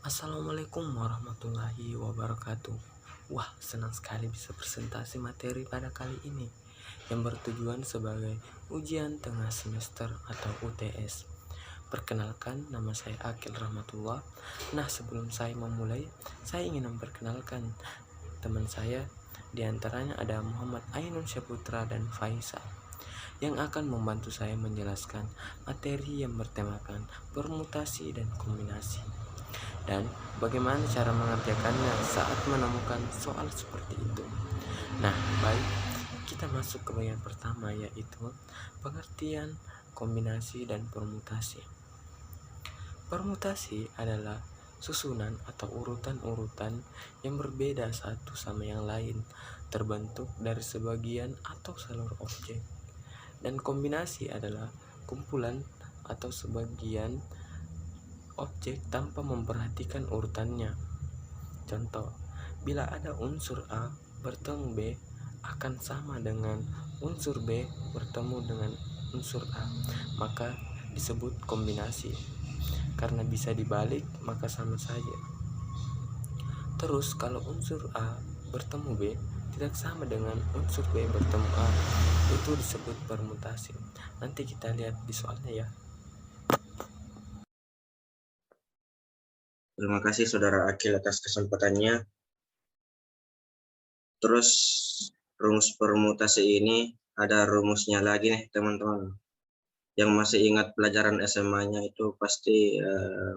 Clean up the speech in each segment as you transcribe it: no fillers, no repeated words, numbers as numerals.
Assalamualaikum warahmatullahi wabarakatuh. Wah, senang sekali bisa presentasi materi pada kali ini yang bertujuan sebagai ujian tengah semester atau UTS. Perkenalkan, nama saya Akil Rahmatullah. Nah, sebelum saya memulai, saya ingin memperkenalkan teman saya. Di antaranya ada Muhammad Ainun Syaputra dan Faisal yang akan membantu saya menjelaskan materi yang bertemakan permutasi dan kombinasi, dan bagaimana cara mengerjakannya saat menemukan soal seperti itu. Nah, baik, kita masuk ke bagian pertama, yaitu pengertian kombinasi dan permutasi. Permutasi adalah susunan atau urutan-urutan yang berbeda satu sama yang lain, terbentuk dari sebagian atau seluruh objek. Dan kombinasi adalah kumpulan atau sebagian objek tanpa memperhatikan urutannya. Contoh, bila ada unsur A bertemu B akan sama dengan unsur B bertemu dengan unsur A, maka disebut kombinasi. Karena bisa dibalik, maka sama saja. Terus kalau unsur A bertemu B tidak sama dengan unsur B bertemu A, itu disebut permutasi. Nanti kita lihat di soalnya ya. Terima kasih Saudara Akil atas kesempatannya. Terus rumus permutasi ini ada rumusnya lagi nih teman-teman. Yang masih ingat pelajaran SMA-nya itu pasti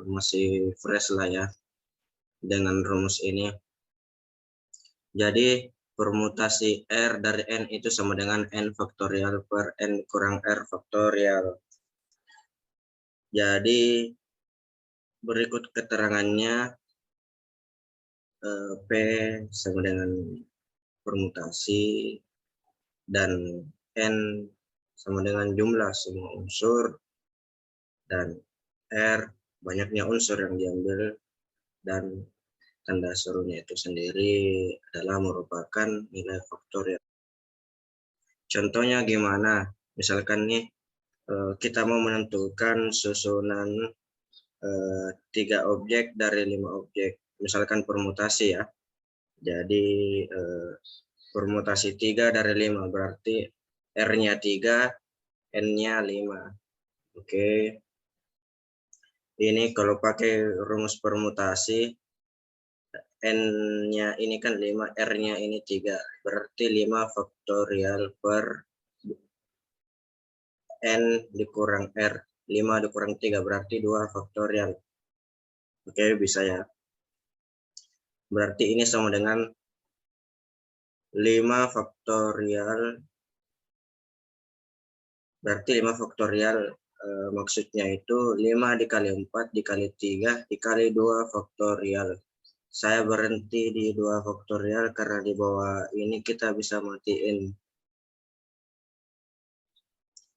masih fresh lah ya dengan rumus ini. Jadi permutasi R dari N itu sama dengan N faktorial per N kurang R faktorial. Jadi berikut keterangannya. P sama dengan permutasi dan N sama dengan jumlah semua unsur, dan R banyaknya unsur yang diambil, dan tanda serunya itu sendiri adalah merupakan nilai faktorial. Contohnya gimana? Misalkan nih kita mau menentukan susunan 3 objek dari 5 objek, misalkan permutasi ya. Jadi permutasi 3 dari 5 berarti R-nya 3, N-nya 5. Oke. Ini kalau pakai rumus permutasi, N-nya ini kan 5, R-nya ini 3. Berarti 5 faktorial per N dikurang R. 5 dikurang 3 berarti 2 faktorial. Oke, bisa ya. Berarti ini sama dengan 5 faktorial. Berarti 5 faktorial maksudnya itu 5 dikali 4 dikali 3 dikali 2 faktorial. Saya berhenti di 2 faktorial karena di bawah ini kita bisa matiin.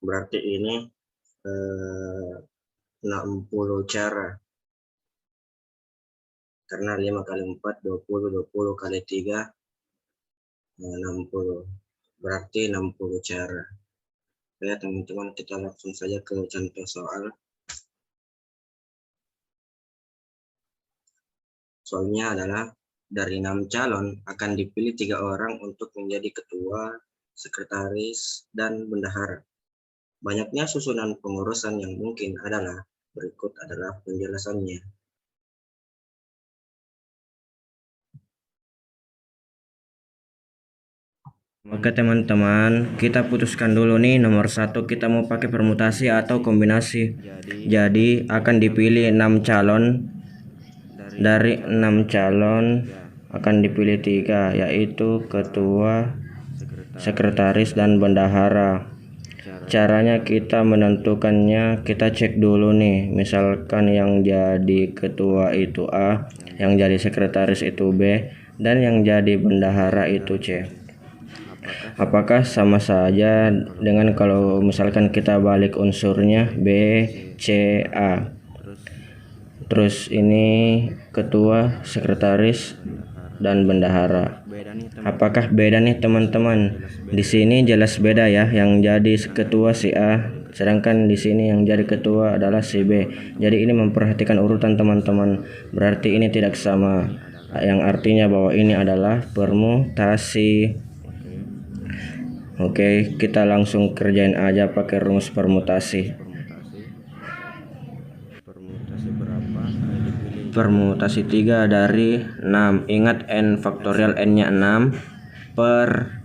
Berarti ini 60 cara. Karena 5 kali 4 20, 20 kali 3 60. Berarti 60 cara. Ya teman-teman, kita langsung saja ke contoh soal. Soalnya adalah dari 6 calon akan dipilih 3 orang untuk menjadi ketua, sekretaris, dan bendahara. Banyaknya susunan pengurusan yang mungkin adalah berikut adalah penjelasannya. Oke teman-teman, kita putuskan dulu nih nomor 1 kita mau pakai permutasi atau kombinasi. Jadi akan dipilih 6 calon. Dari 6 calon akan dipilih 3, yaitu ketua, sekretaris, dan bendahara. Caranya kita menentukannya, kita cek dulu nih. Misalkan yang jadi ketua itu A, yang jadi sekretaris itu B, dan yang jadi bendahara itu C. Apakah sama saja dengan kalau misalkan kita balik unsurnya B, C, A. Terus ini ketua, sekretaris, dan bendahara. Apakah beda nih teman-teman? Di sini jelas beda ya. Yang jadi ketua si A, sedangkan di sini yang jadi ketua adalah si B. Jadi ini memperhatikan urutan teman-teman, berarti ini tidak sama, yang artinya bahwa ini adalah permutasi. Oke, kita langsung kerjain aja pakai rumus permutasi. Permutasi berapa? Permutasi 3 dari 6. Ingat n faktorial, n-nya 6 per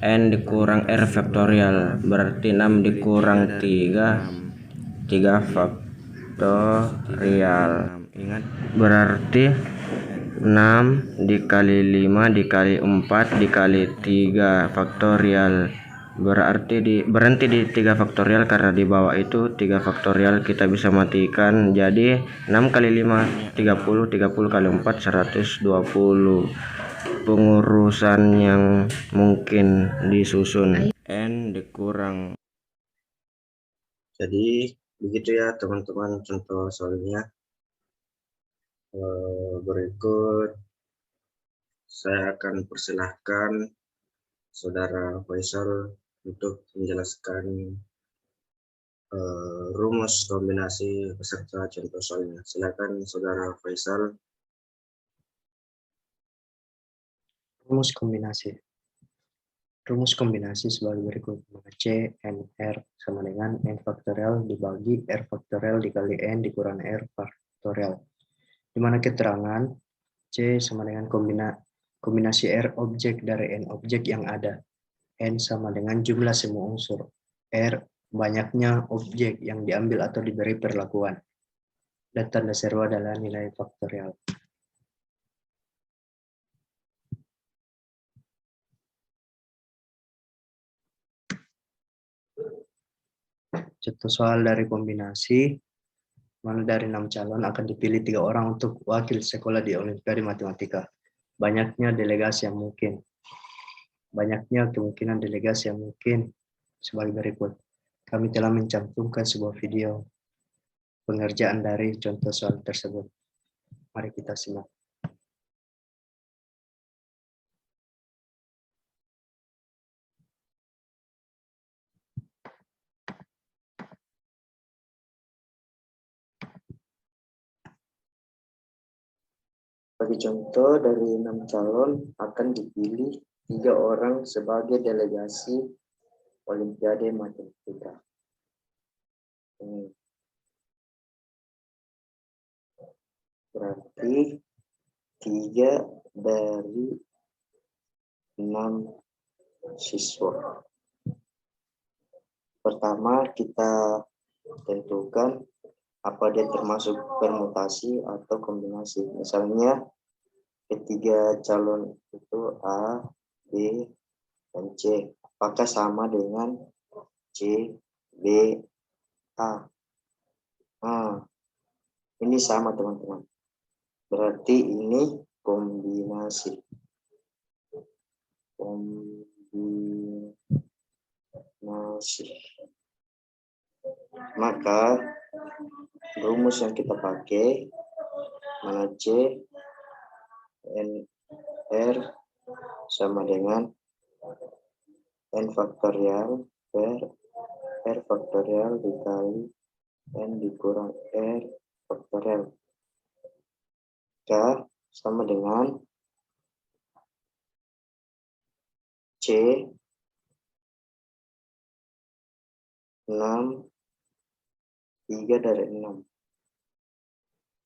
n dikurang r faktorial, berarti 6 dikurang 3 faktorial. Ingat, berarti 6 dikali 5 dikali 4 dikali 3 faktorial, berarti berhenti di 3 faktorial karena di bawah itu 3 faktorial, kita bisa matikan. Jadi 6 kali 5 30, 30 kali 4 120. Pengurusan yang mungkin disusun n dikurang. Jadi begitu ya teman-teman contoh soalnya. Berikut saya akan persilahkan Saudara Faisal untuk menjelaskan rumus kombinasi beserta contoh soalnya. Silakan Saudara Faisal. Rumus kombinasi. Rumus kombinasi sebagai berikut. Maka C n r sama dengan n faktorial dibagi r faktorial dikali n dikurang r faktorial. Di mana keterangan C sama dengan kombinasi R objek dari N objek yang ada. N sama dengan jumlah semua unsur. R banyaknya objek yang diambil atau diberi perlakuan. Dan tanda seru adalah nilai faktorial. Contoh soal dari kombinasi. Mana dari 6 calon akan dipilih 3 orang untuk wakil sekolah di Olimpiade Matematika. Banyaknya delegasi yang mungkin. Banyaknya kemungkinan delegasi yang mungkin sebagai berikut. Kami telah mencantumkan sebuah video pengerjaan dari contoh soal tersebut. Mari kita simak. Bagi contoh, dari 6 calon akan dipilih 3 orang sebagai delegasi Olimpiade Matematika. Berarti 3 dari 6 siswa. Pertama kita tentukan apa dia termasuk permutasi atau kombinasi. Misalnya ketiga calon itu A, B, dan C. Apakah sama dengan C, B, A? Nah, ini sama teman-teman. Berarti ini kombinasi. Maka rumus yang kita pakai mana C n r sama dengan n faktorial per r faktorial dikali n dikurang r faktorial. K sama dengan C 6 3 dari 6,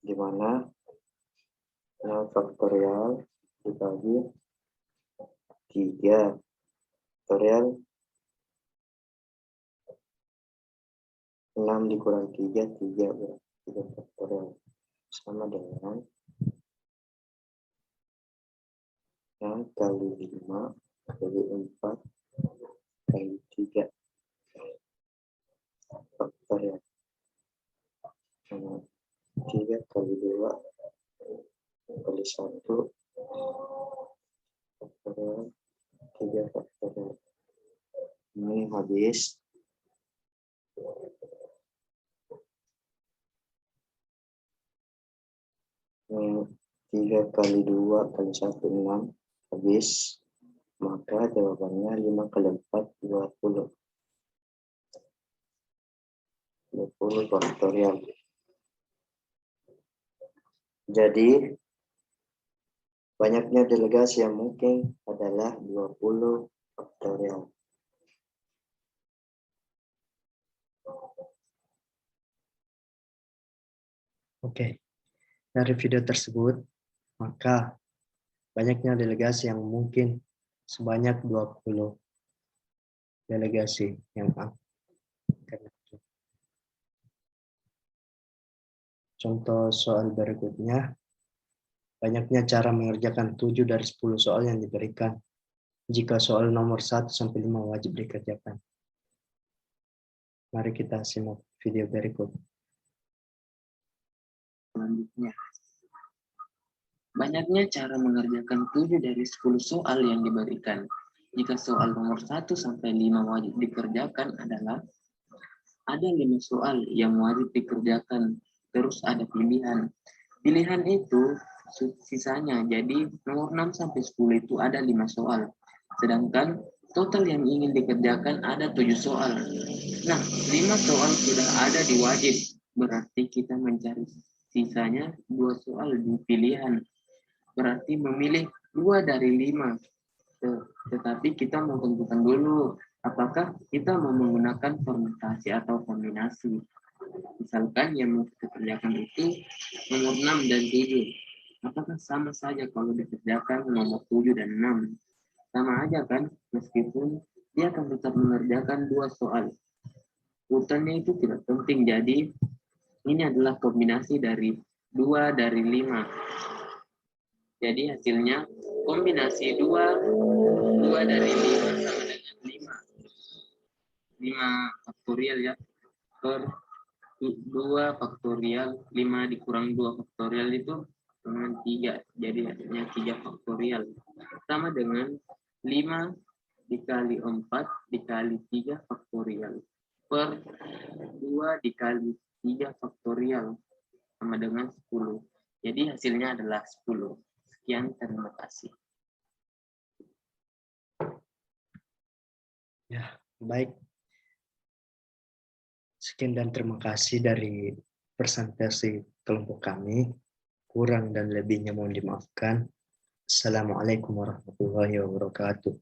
di mana 6 faktorial dibagi 3 faktorial, 6 dikurang 3, 3 faktorial, sama dengan 6 kali 5 kali 4 kali 3 faktorial. 3 kali 2 kali 1 faktorial 3 faktorial. Ini habis. Ini 3 kali 2 kali 1 6 habis. Maka jawabannya 5 kali 4 20. 20 faktorial. Jadi, banyaknya delegasi yang mungkin adalah 20 faktorial. Oke, dari video tersebut, maka banyaknya delegasi yang mungkin sebanyak 20 delegasi yang akan. Contoh soal berikutnya, banyaknya cara mengerjakan 7 dari 10 soal yang diberikan. Jika soal nomor 1 sampai 5 wajib dikerjakan. Mari kita simak video berikut. Selanjutnya, banyaknya cara mengerjakan 7 dari 10 soal yang diberikan. Jika soal nomor 1 sampai 5 wajib dikerjakan adalah ada 5 soal yang wajib dikerjakan, terus ada pilihan. Pilihan itu sisanya, jadi nomor 6 sampai 10 itu ada 5 soal. Sedangkan total yang ingin dikerjakan ada 7 soal. Nah, 5 soal sudah ada di wajib, berarti kita mencari sisanya 2 soal di pilihan. Berarti memilih 2 dari 5. Tetapi kita mau tentukan dulu apakah kita mau menggunakan permutasi atau kombinasi. Misalkan yang mau kita kerjakan itu nomor 6 dan 7. Apakah sama saja kalau dikerjakan nomor 7 dan 6? Sama aja kan, meskipun dia akan tetap mengerjakan 2 soal. Urutannya itu tidak penting, jadi ini adalah kombinasi dari 2 dari 5. Jadi hasilnya kombinasi 2 dari 5 sama dengan 5 faktorial ya, per 2 faktorial, 5 dikurang 2 faktorial itu dengan 3, jadi hasilnya 3 faktorial. Sama dengan 5 dikali 4 dikali 3 faktorial, per 2 dikali 3 faktorial, sama dengan 10. Jadi hasilnya adalah 10. Sekian, terima kasih. Ya, baik. Sekian dan terima kasih dari presentasi kelompok kami. Kurang dan lebihnya mohon dimaafkan. Assalamualaikum warahmatullahi wabarakatuh.